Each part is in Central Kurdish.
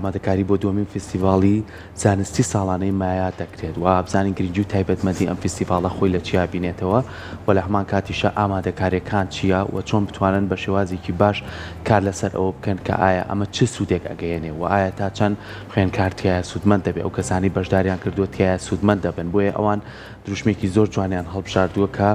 ئامادەکاری بۆ دووەمین فستیڤاڵی زانستی ساڵانەی مایا دەکرێت و ئابزانی گرنگی و تایبەتمەندی ئەم فستیڤاڵە خۆی لە چیا بینێتەوە و لە هەمان کاتیشە ئامادەکاریەکان چییە و چۆن بتوانن بە شێوازێکی باش کار لەسەر ئەوە بکەن کە ئایا ئەمە چ سوودێک ئەگەیەنێ و ئایا تا چەند خوێندکارتیایە سوودمەند دەبێت ئەو کەسانی بەشداریان کردووە تایە سوودمەند دەبن بۆیە ئەوان دروشمێکی زۆر جوانیان هەڵبژاردووە کە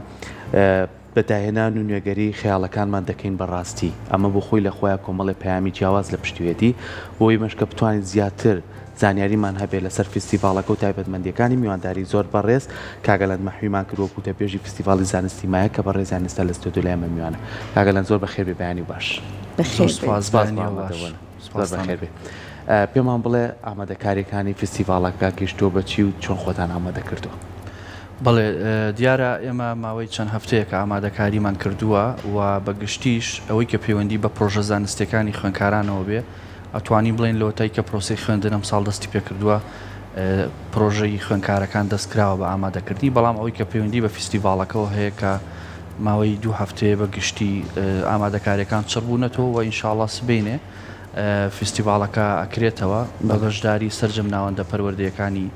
بەداهێنان و نوێگەری خەیاڵەکانمان دەکەین بەڕاستی ئەمە بۆ خۆی لە خۆیان کۆمەڵی پەیامی جیاواز لە پشتوێتی بۆی مەشکە بتوانین زیاتر زانیاریمان هەبێت لەسەر فستیڤاڵەکە و تایبەتمەندیەکانی میوانداری زۆر بەڕێز کاگەلەند مەحویمان کردووە کە پێشی فستیڤاڵی زانستی مایە کە بەڕێز زانستە لە ستۆدیۆ لای ئێمە میوانە کاگەلەند زۆر بەخێر بێ بەیانی باش بەخێر بێ پێمان بڵێ ئامادەکاریەکانی فستیڤاڵەکە گەشتۆ بەچی و چۆن خۆتان ئامادە کردووە بەڵێ دیارە ئێمە ماوەی چەند هەفتەیەکە ئامادەکاریمان کردووە و بەگشتیش ئەوەی کە پەیوەندی بە پرۆژە زانستیەکانی خوێندکارانەوە بێ ئەتوانی بڵێن لەوەتای کە پرۆسی خوێندن ئەم ساڵ دەستی پێکردووە پرۆژەی خوێندکارەکان دەستکراوە بە ئامادەکردنی بەڵام ئەوەی کە پەیوەندی بە فستیڤاڵەکەەوە هەیە کە ماوەی 2 هەفتەیە بەگشتی ئامادەکاریەکان چڕبوونەتەوە و ئینشاڵڵا سبینێ فستیڤاڵەکە ئەکرێتەوە بە بەشداری سەرجەم ناوەندە پەروەردەیەکانی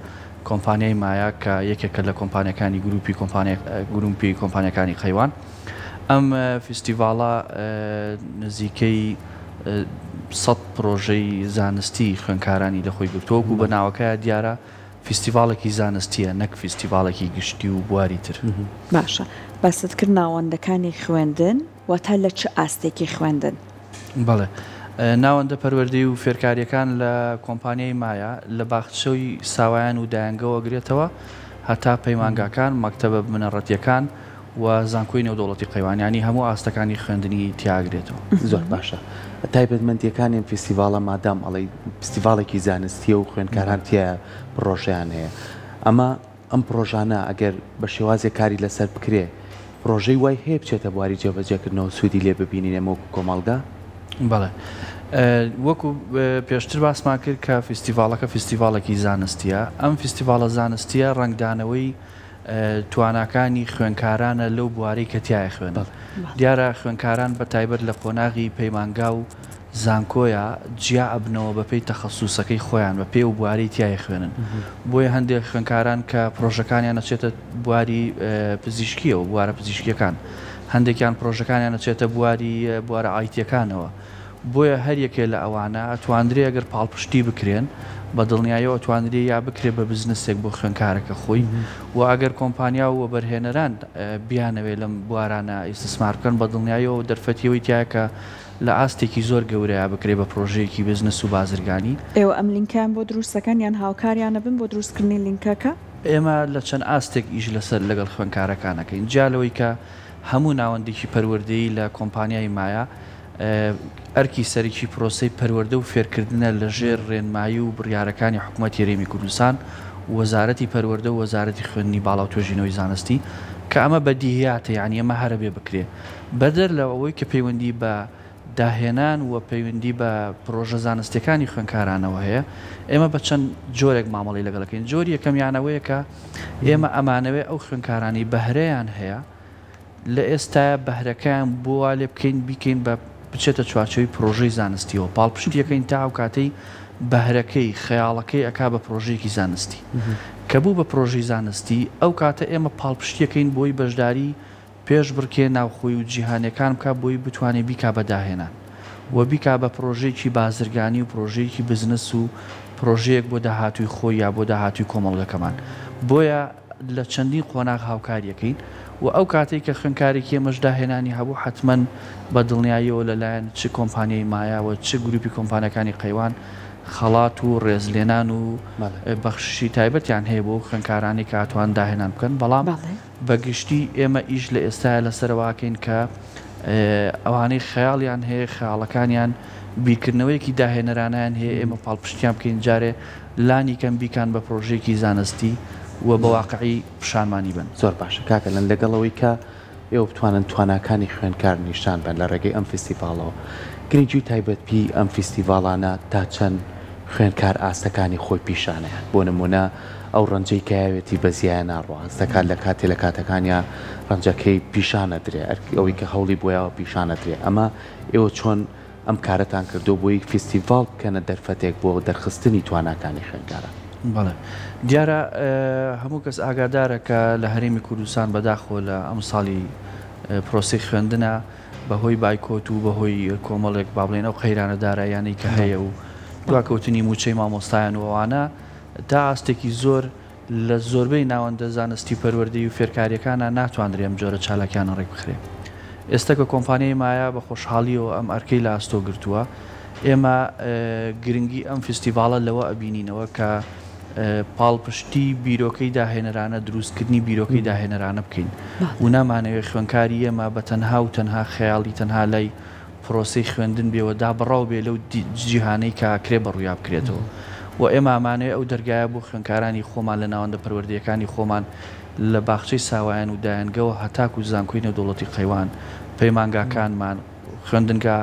کۆمپانیای مایا کە یەکێکە لە کۆمپانیەکانی گروپی کۆمپانیەکانی قەیوان ئەم فستیڤاڵە نزیکەی 100 پرۆژەی زانستی خوێندکارانی لەخۆی گرتووە و بە ناوەکەیە دیارە فستیڤاڵێکی زانستیە نەک فستیڤاڵێکی گشتی و بواری تر باشە باست کرد ناوەندەکانی خوێندن و تا لە چه ئاستێکی خوێندن بەڵێ ناوەندە پەروەردەی و فێرکاریەکان لە کۆمپانیای مایە لە باخچەی ساوایان و دایانگەوە گرێتەوە هەتا پەیمانگاکان مەکتەبە بنەڕەتیەکان و زانکۆی نێودەوڵەتی قەیوانیانی هەموو ئاستەکانی خوێندنی تیاگرێتەوە زۆر باشە تایبەتمەندیەکانی فستیڤاڵە مادام ئەڵێ فستیڤاڵێکی زانستیە و خوێندکاران تایە پرۆژەیان هەیە ئەمە ئەم پرۆژانە ئەگەر بە شێوازێک کاری لەسەر بکرێ پرۆژەی وای هەیە بچێتە بواری جێبەجێکردنەوە سوودی لێ ببینین ئێمە کۆمەڵگا بەڵێ وەکو پێشتر باسمان کرد کە فستیڤاڵەکە فستیڤاڵێکی زانستیە ئەم فستیڤاڵە زانستیە ڕنگدانەوەی تواناکانی خوێندکارانە لەو بوارەی کە تایە خوێن دیارە خوێندکاران بە تایبەت لە قۆناغی پەیمانگا و زانکۆیە جیا ئەبنەوە بەپێی تەخەسوسەکەی خۆیان بە پێ و بواری تایە خوێنن بۆیە هەندێک خوێندکاران کە پرۆژەکانیان ئەچێتە بواری پزیشکیە و بوارە پزیشکیەکان هەندێکیان پرۆژەکانیان ئەچێتە بوارە ئایتیەکانەوە بۆیە هەر یەکێ لە ئەوانە ئەتواندرێ ئەگەر پاڵپشتی بکرێن بە دڵنیایەوە ئەتواندرێ یا بکرێت بە بزنسێک بۆ خوێندکارەکە خۆی و ئەگەر کۆمپانیا و بەرهێنەران بیانەوێت لەم بوارانە ئیسtismار بکەن بە دڵنیایەوە دەرفەتیەوەی تایە کە لە ئاستێکی زۆر گەورەیە بکرێت بە پرۆژەیەکی بزنس و بازرگانی ئێوە ئەم لینکیان بۆ دروستەکەن یان هاوکاریانە بن بۆ دروستکردنی لینکەکە ئێمە لە چەند ئاستێک ئیش لەسەر لەگەڵ خوێندکارەکانەکەین جالەوەی کە هەموو ناوەندێکی پەروەردەیی لە کۆمپانیای مایە ئەرکی سەرکی پرۆسی پەروەردە و فێرکردنە لە ژێر ڕێنمایی و بڕیارەکانی حکوومەتی هەرێمی کوردستان وەزارەتی پەروەردە و وەزارەتی خوێندنی باڵا و توێژینەوەی زانستی کە ئەمە بەدیهیاتە یعنی ئەمە هەرە بێ بکرێ بەدەر لەوەی کە پەیوەندی بە داهێنان و پەیوەندی بە پرۆژە زانستیەکانی خوێندکارانەوە هەیە ئێمە بە چەند جۆرێک مامەڵی لەگەڵەکەین جۆری یەکەمیانەوەیە کە ئێمە ئەمانەوەی ئەو خوێندکارانی بەهرەیان هەیە لە ئێستاە بەهرەکەیان بۆ لێ بکەین بیکەین بە بچێتە چوارچەوەی پرۆژەی زانستیەوە پاڵپشتیەکەین تا ئەو کاتەی بەهرەکەی خەیاڵەکەی ئەکا بە پرۆژەیەکی زانستی کە بوو بە پرۆژەی زانستی ئەو کاتە ئێمە پاڵپشتیەکەین بۆی بەشداری پێش بڕکێ ناوخۆی و جیهانەکان بکە بۆی بتوانێت بیکا بەداهێنان و بیکا بە پرۆژەیەکی بازرگانی و پرۆژەیەکی بزنس و پرۆژەیەک بۆ داهاتووی خۆی یا بۆ داهاتووی کۆمەڵگەکەمان بۆیە لە چەندین قۆناغ هاوکاریەکەین و ئەو کاتێک کە خوێندکارێکی ئێمەش داهێنانی هەبوو حتمما بە دڵنیاییەوە لەلایەن چ کۆمپانیای مایاوە چ گروپی کۆمپانیەکانی قەیوان خەڵات و ڕێزلێنان و بەخشی تایبەتیان هەیە بۆ خوێندکارانی کە ئاتوان داهێنان بکەن بەڵام بەگشتی ئێمە ئیش لە ئێستاە لەسەرواکەین کە ئەوانەی خەیاڵیان هەیە خەیاڵەکانیان بیرکردنەوەیەکی داهێنەرانیان هەیە ئێمە پاڵپشتیان بکەین جارێ لانی کەم بیکان بە پرۆژێکی زانستی و بە واقعی پیشانمانی بن زۆر باشە کاکە لەن لەگەڵەوەی کە ئێوە بتوانن تواناکانی خوێندکار نیشان بن لە ڕێگەی ئەم فستیڤاڵەوە گرنگی و تایبەتپی ئەم فستیڤاڵانە تا چەند خوێندکار ئاستەکانی خۆی پیشانەیە بۆ نمونە ئەو ڕەنجەی کەیاوێتی بەزیایە ناڕوازدەکات لە کاتێ لە کاتەکانیان ڕەنجەکەی پیشانەدرێ ئەوەی کە هەوڵی بۆیەوە پیشانەدرێ ئەمە ئێوە چۆن ئەم کارەتان کردو بۆی فستیڤال بکەنە دەرفەتێک بۆ دەرخستنی تواناکانی خوێندکارە. بەڵێ دیارە هەموو کەس ئاگادارە کە لە هەرێمی کوردستان بەداخۆ لە ئەم ساڵی پرۆسی خوێندنە بەهۆی بایکۆت و بەهۆی کۆمەڵێک با بڵێن ئەو قەیرانە دارایانەی کە هەیە و دواکەوتنی موچەی مامۆستایان و ئەوانە تا ئاستێکی زۆر لە زۆربەی ناوەندە زانستی پەروەردەی و فێرکاریەکانە ناتوانرێ ئەم جۆرە چالاکیانە ڕێک بخرێ. ئێستا کە کۆمپانیای مایە بە خۆشحاڵیەوە ئەم ئەرکەی لە ئاستۆ گرتووە ئێمە گرنگی ئەم فستیڤالە لەوە ئەبینینەوە کە پاڵپشتی بیرۆکەی داهێنەرانە دروستکردنی بیرۆکەی داهێنەرانە بکەین و نامانەوێت خوێنکاری ئێمە بە تەنها و تەنها خەیاڵی تەنها لای پرۆسەی خوێندن بێەوە دابڕاو بێ لەو جیهانەی کاکرێ بەڕوویا بکرێتەوە و ئێمە ئامانەیە ئەو دەرگایە بۆ خوێنکارانی خۆمان لە ناوەندە پەروەردەیەکانی خۆمان لە باخچەی ساوایان و دایانگەوە هەتاک و زانکۆی نێودەوڵەتی قەیوان پەیمانگاکانمان خوێندنگا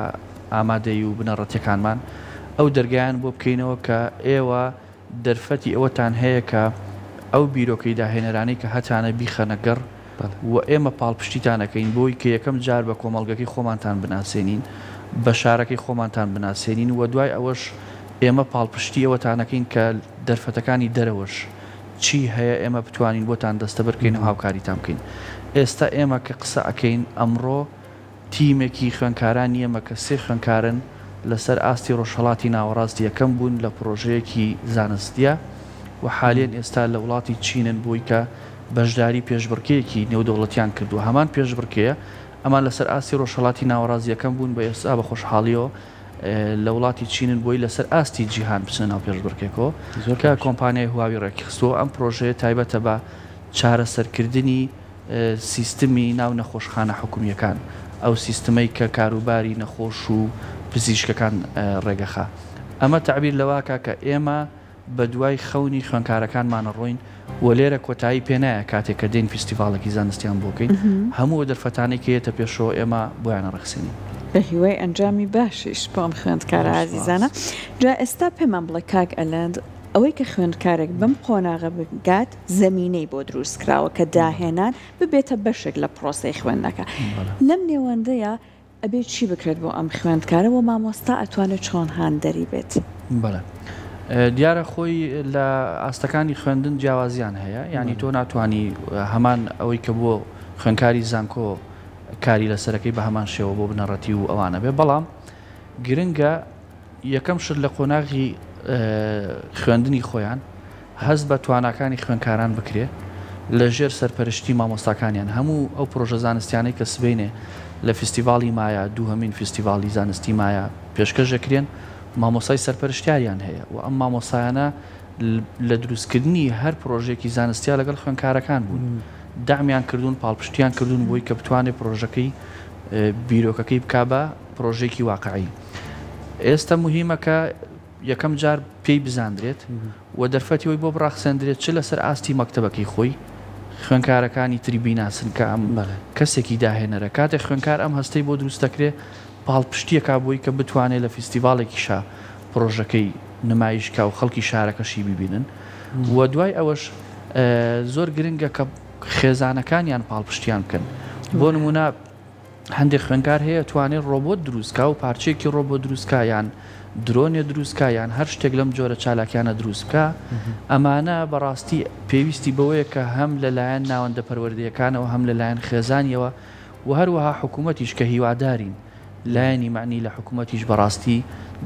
ئامادەی و بنەڕەتیەکانمان ئەو دەرگایان بۆ بکەینەوە کە ئێوە دەرفەتی ئەوەتان هەیە کە ئەو بیرۆکەی داهێنەرانی کە هەتانە بیخەنە گەڕ و ئێمە پاڵپشتیتانەکەین بۆی کە یەکەم جار بە کۆمەڵگەکەی خۆمانتان بناسێنین بە شارەکەی خۆمانتان بناسێنین و دوای ئەوەش ئێمە پاڵپشتی ئەوەتانەکەین کە دەرفەتەکانی دەرەوەش چی هەیە ئێمە بتوانین بۆتان دەستە بکەین و هاوکاریتان بکەین. ئێستا ئێمە کە قسە ئەەکەین ئەمڕۆ تیمێکی خوێنکارانی ئێمە کە سێ خوێنکارن لەسەر ئاستی ڕۆژهەڵاتی ناوەڕاستی یەکەم بوون لە پرۆژەیەکی زانستیە و حالێن ئێستا لە وڵاتی چینن بووی کە بەشداری پێشبڕکەیەکی نێودەوڵەتیان کردو هەمان پێشبڕکەیە ئەمان لەسەر ئاستی ڕۆژهەڵاتی ناوەڕاستی یەکەم بوون بە ئێستا بە خۆشحاڵیەوە لە وڵاتی چینن بۆی لەسەر ئاستی جیهان بچنە ناو پێشبڕکێکەوە کە کۆمپانیای هواوی ڕێکخستەوە ئەم پرۆژەیە تایبەتە بە چارەسەرکردنی سیستمی ناو نەخۆشخانە حکومیەکان ئەو سیستمەی کە کاروباری نەخۆش و پزیشکەکان ڕێگەخا. ئەمە تعبیر لەواکە کە ئێمە بە دوای خەونی خوێنکارەکانمانە ڕۆین و لێرە کۆتایی پێنایە کاتێک کە دێن فستیڤالێکی زانستیان بۆکەین هەموو دەرفەتانێک کێتە پێشەوە ئێمە بۆیانە ڕخسێنین بە هیوای ئەنجامی باشیش بۆم خوێندکارە عزیزانە. جا ئێستا پێمان بڵێ کاک ئەلەند ئەوەی کە خوێندکارێک بەم قۆناغە بگات زەمینەی بۆ دروستکراوە کە داهێنان ببێتە بەشێک لە پرۆسەی خوێندنەکە لەم نێوەندەیە ئەبێت چی بکرێت بۆ ئەم خوێندکارەوە مامۆستا ئەتوانێت چۆن هاندەری بێت. بەڵێ دیارە خۆی لە ئاستەکانی خوێندن جیاوازیان هەیە یعنی تۆ ناتوانانی هەمان ئەوەی کە بۆ خوێنکاری زانکۆ کاری لەسەرەکەی بە هەمان شێوە بۆ بنەڕەتی و ئەوانە بێ بەڵام گرنگە یەکەم شت لە قۆناغی خوێندنی خۆیان هەست بە تواناکانی خوێنکاران بکرێ لە ژێر سەرپەرشتی مامۆستاکانیان هەموو ئەو پرۆژە زانستیانەی کە سبینێ لە فستیڤالی مایە دووهەمین فستیڤالی زانستی مایە پێشکەشەکرێن مامۆسای سەرپەرشتیاریان هەیە و ئەم مامۆسایانە لە دروستکردنی هەر پرۆژێکی زانستیا لەگەڵ خوێنکارەکان بوون دامیان کردوون پاڵپشتیان کردوون بۆی کە بتوانێت پرۆژەکەی بیرۆکەکەی بک بە پرۆژێکی واقعی. ئێستا مهمە کە یەکەم جار پێی بزاندرێت و دەرفەتیەوەی بۆ بڕاخسەندرێت چ لەسەر ئاستی مەکتەبەکەی خۆی خوێنکارەکانی تری بیناسن کە ئەم کەسێکی داهێنەرە کاتێک خوێنکار ئەم هەستەی بۆ دروستەکرێ پاڵپشتیەکە بۆی کە بتوانێت لە فستیڤالێکی شا پرۆژەکەی نمایشکا و خەڵکی شارەکەشی ببینن و دوای ئەوەش زۆر گرنگە کە خێزانەکانیان پاڵپشتیان بکەن بۆ نمونە هەندێک خوێنکار هەیە توانێت ڕۆبۆت دروستکە و پارچێکی ڕۆبۆت دروستکایان درۆنێ دروستکایان هەر شتێک لەم جۆرە چالاکیانە دروست بکە ئەمانە بەڕاستی پێویستی بەوەیە کە هەم لەلایەن ناوەندە پەروەردەیەکانەوە هەم لەلایەن خێزانیەوە و هەروەها حکوومەتیش کە هیوادارین لایەنی معنی لە حکوومەتیش بەڕاستی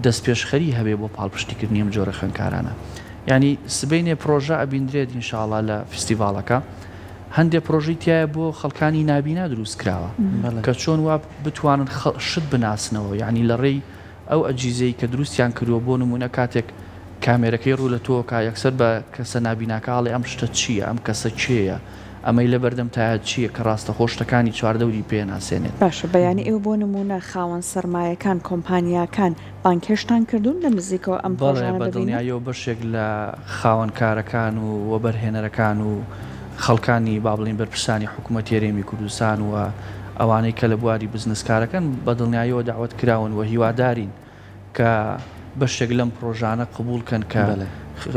دەست پێشخەری هەبێ بۆ پاڵپشتیکردنی ئەم جۆرە خوێنکارانە. ینی سبینێ پرۆژە ئەبیندرێت ئینشاءڵڵا لە فستیڤالەکە هەندێک پرۆژەی تایە بۆ خەڵکانی نابینا دروست کراوە کە چۆن وا بتوانن شت بناسنەوە یعنی لە ڕێی ئەو ئەجیزەی کە دروستیان کردووە بۆ نمونە کاتێک کامێرەکەی ڕوو لە تۆ کا یەکسەر بە کەسە نابیناکاڵی ئەم شتە چییە ئەم کەسە چێە ئەمەی لە بەردەم تایە چییە کە ڕاستە خۆشتەکانی چواردەوری پێ ناسێنێت. باشە بەیانی ئێوە بۆ نمونە خاوەن سەرمایەکان کۆمپانیاکان بانکێشتان کردوون لە نزیکەوە ئەم بە دڵنیاییەوە بەشێک لە خاوەنکارەکان و وەبەرهێنەرەکان و خەڵکانی با بڵین بەرپرسانی حکوومەت هێرێمی کوردستان و ئەوانەی کە لە بواری بزنسکارەکان بە دڵنیاییەوە داوت کراون و هیوادارین کە بەشێک لەم پرۆژانە قبولکەن کە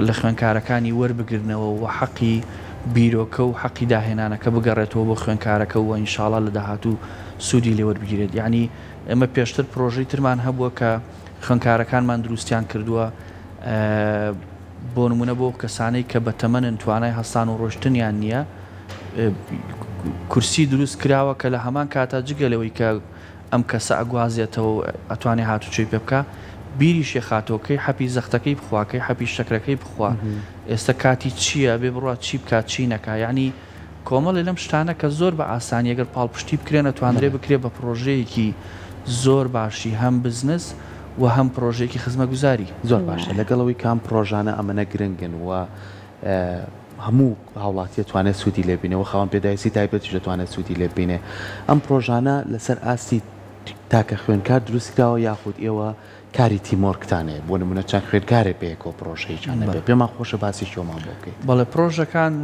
لە خوێنکارەکانی وەربگرنەوە و حەقی بیرۆکە و حەقی داهێنانەکە بگەڕێتەوە بۆ خوێنکارەکە و ئینشاڵڵا لە داهاتوو سوودی لێوەربگیرێت یعنی ئەمە پێشتر پرۆژەی ترمان هەبووە کە خوێندکارەکانمان دروستیان کردووە بۆ نمونە بۆ کەسانەی کە بە تەمەنن توانای هەستان و ڕۆشتنیان نییە کورسی دروست کراوە کە لە هەمان کاتا جگەلەوەی کە ئەم کەسە ئەگوازێتەوە ئەتوانێت هاتوچۆی پێ بکە بیری شێخاتۆکەی حەپی زەختەکەی بخواکەی حەپی شەکرەکەی بخوا ئێستا کاتی چییە بێ بڕات چی بکات چی نەکە یعنی کۆمەڵی لەم شتانە کە زۆر بە ئاسانی ئەگەر پاڵپشتی بکرێن ئەتوانرێ بکرێ بە پرۆژەیەکی زۆر باشی هەم بزنس و هەم پرۆژێکی خزمەتگوزاری زۆر باشە لەگەڵەوەی کام پرۆژانە ئەمەنە گرنگن و هەموو هاوڵاتی توانێت سوودی لێبینەوە خاوەن پێداویستی تایبەتیش دەتوانێت سوودی لێبینێ ئەم پرۆژانە لەسەر ئاستی تاکە خوێنکار دروستکراوە یاخود ئێوە کاری تیمۆرگتانێ بۆ نمونە چەند خوێنکارێ پێیەکەوە پرۆژەیەکیان بێ پێمان خۆشە باسی شۆمان بۆ بکەیت بەڵێ پرۆژەکان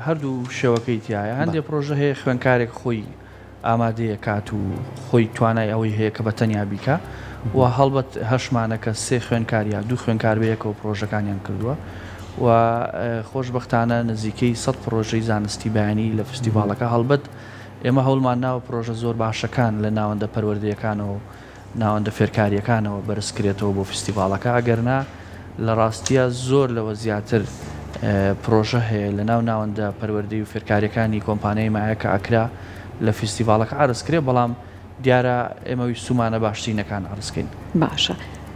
هەردوو شێوەکەی تایە هەندێک پرۆژە هەیە خوێنکارێک خۆی ئامادەیە کات و خۆی توانای ئەوەی هەیە کە بە تەنیا بیکە و هەڵبەت هەشمانەکە سێ خوێنکاریا دوو خوێنکار بەیەکەوە پرۆژەکانیان کردووە و خۆشبەختانە نزیکەی 100 پرۆژەی زانستی بەیانی لە فستیڤالەکە هەڵبەت ئێمە هەوڵمان ناوە پرۆژە زۆر باشەکان لە ناوەندە پەروەردەیەکانەوە ناوەندە فێرکاریەکانەوە بەرزکرێتەوە بۆ فستیڤالەکە ئەگەرنا لە ڕاستیە زۆر لەوە زیاتر پرۆژە هەیە لە ناوەندە پەروەردەی و فێرکاریەکانی کۆمپانیای مایەکە ئەکرا لە فستیڤالەکە ئارزکرێ بەڵام دیارە ئێمەوی سومانە باشترینەکان ئارزکەین باشە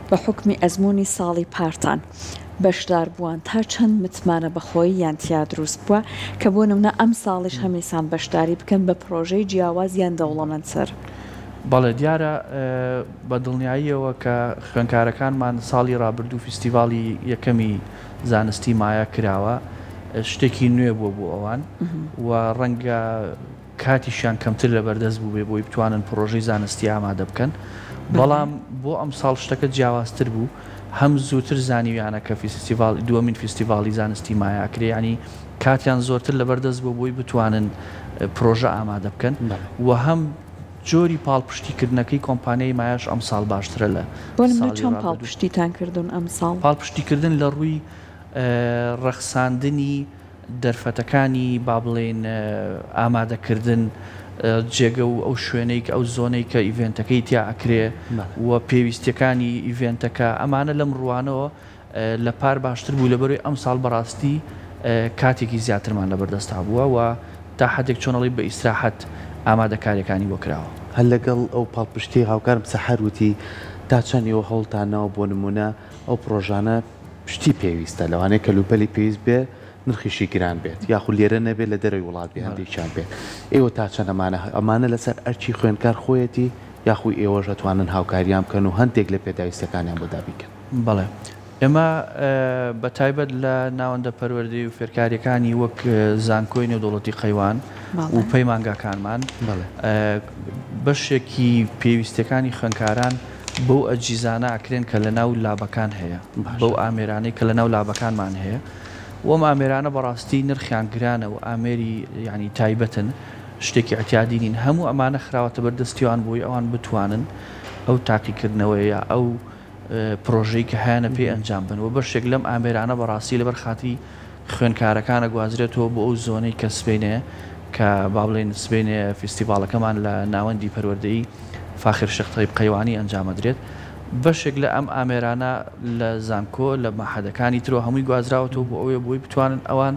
بە حکمی ئەزمموی ساڵی پارتان بەشدار بووان تا چەند متمانە بەخۆی یانتیا دروست بووە کە بۆ نمونە ئەم ساڵیش هەمیسان بەشداری بکەن بە پرۆژەی جیاواز یان دەوڵەمەندسەر بەڵێ دیارە بە دڵنیاییەوە کە خوێنکارەکانمان ساڵی ڕابردوو فستیڤالی یەکەمی زانستی مایە کراوە شتێکی نوێ بووە بۆ ئەوان و ڕەنگە کاتیشیان کەمتر لە بەردەست بوو بێ بۆی بتوانن پرۆژەی زانستی ئامادە بکەن بەڵام بۆ ئەم ساڵ شتەکە جیاوازتر بوو هەم زووتر زانیویانە کە دووەمین فستیڤالی زانستی مایەکرێ ینی کاتیان زۆرتر لە بەردەست بوو بۆی بتوانن پرۆژە ئامادە بکەن و هەم جۆری پاڵپشتیکردنەکەی کۆمپانیای مایەش ئەم ساڵ باشترە لە چۆن پاڵپشتیتان کردون ئەم ساڵ پاڵپشتیکردن لە ڕووی ڕەخساندنی دەرفەتەکانی با بڵێن ئامادەکردن جێگە و ئەو شوێنەی کە ئەو زۆنەی کە ئیڤێنتەکەی تیا ئەکرێ و پێویستیەکانی ئیڤێنتەکە ئەمانە لەم ڕوانەوە لە پار باشتر بوو لە بەروی ئەم ساڵ بەڕاستی کاتێکی زیاترمان لە بەردەستا بووە و تا حدێک چۆنەڵی بە ئیسراحەت ئامادەکاریەکانی بۆ کراوە هەر لەگەڵ ئەو پاڵپشتی هاوکارم سەحەر وتی تا چەند ئێوە هەوڵتانەوە بۆ نمونە ئەو پرۆژانە پشتی پێویستە لەوانەیە کەلوپەلی پێویست بێ نرخیشی گران بێت یاخود لێرە نەبێت لە دەروی وڵات بێ هەندێکیان بێت ئێوە تا چەند ئەمانە لەسەر ئەرچی خوێنکار خۆیەتی یاخوی ئێوەش دەتوانن هاوکاریان بکەن و هەندێک لە پێداویستەکانیان بۆ دابیکەن بەڵێ ئێمە بە تایبەت لە ناوەندە پەروەردەی و فێرکاریەکانی وەک زانکۆی نێودوڵەتی قەیوان و پەیمانگاکانمان بەشێکی پێویستەکانی خوێنکاران بەو ئەجیزانە ئەکرێن کە لە ناو لابەکان هەیە بەو ئامێرانەی کە لە ناو لابەکانمان هەیە وەم ئامێرانە بەڕاستی نرخیان گرانە و ئامێری ینی تایبەتن شتێکی ئەتیادی نین هەموو ئەمانە خراوەتە بەردەستیوان بۆی ئەوان بتوانن ئەو تاقیکردنەوەیە ئەو پرۆژەی کە هیانە پێ ئەنجام بن و بەشێک لەم ئامێرانە بەڕاستی لەبەر خاتی خوێنکارەکانە گوازرێتەوە بۆ ئەو زۆنەی کە سبینێ کە با بڵێن سبینێ فستیڤالەکەمان لە ناوەندی پەروەردەیی فاخر شێخ تەیب قەیوانی ئەنجامەدرێت بەشێک لە ئەم ئامێرانە لە زانکۆ لە مەحەدەکانی ترەوە هەمووی گوازراوەتەوە بۆ ئەوەیە بۆی بتوانن ئەوان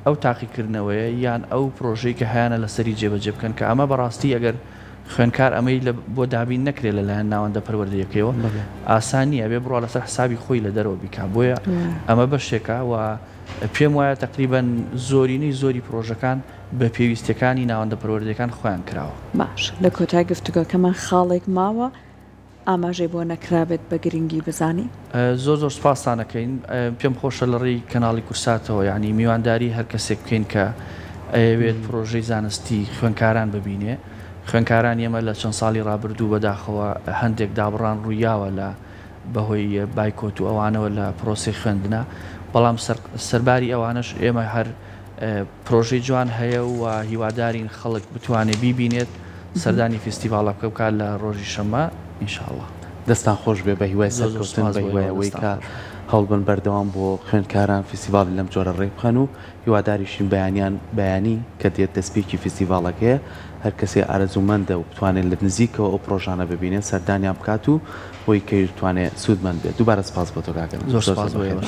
ئەو تاقیکردنەوەیە یان ئەو پرۆژەی کە هیانە لەسەری جێبەجێ بکەن کە ئەمە بەڕاستی ئەگەر خوێنکار ئەمەی بۆ دابین نەکرێت لەلایەن ناوەندە پەروەردەیەکەوە ئاسانی ئەبێ بڕوا لەسەر حسابی خۆی لە دەرەوە بیکا بۆیە ئەمە بەشێکە و پێم وایە تقریبەن زۆری پرۆژەکان بە پێویستەکانی ناوەندە پەروەردەیەکان خۆیان کراوە باش لە کۆتای گفتوگۆکەمان خاڵێک ماوە ئاماژەی بۆ نەکرابێت بە گرنگی بزانی زۆر سپاسانەکەین پێم خۆشە لە ڕێی کەناڵی کورساتەوە یعنی میوانداری هەر کەسێک بکەین کە ئەوێت پرۆژەی زانستی خوێنکاران ببینێ خوێنکاران ئێمە لە چەند ساڵی ڕابردوو بەداخەوە هەندێک دابڕان ڕوویاوە لە بەهۆی بایکۆت و ئەوانەوە لە پرۆسی خوێندنە بەڵام سەرباری ئەوانش ئێمە هەر پرۆژەی جوان هەیە و هیوادارین خەڵک بتوانێت بیبینێت سەردانی فستیڤالە بکە بکات لە ڕۆژی شەمە ئینشاءڵڵا دەستان خۆش بێ بە هیوای سەرکەوتن بە هیوایەوەی کە هەوڵبن بەردەوام بۆ خوێندکاران فیستیڤاڵی لەم جۆرە ڕێبخەن و هیواداریشین بەیانی کە دێت دەستپێکی فیستیڤاڵەکەیە هەر کەسێ ئارەزومەندە و بتوانێت لە نزیکەوە ئەو پرۆژانە ببینێت سەردانیان بکات و بۆی کەی توانێت سوودمەند بێت. دووبارە سپاس بۆ تۆ کاکەن. زۆر سپاس بۆ ئێوە.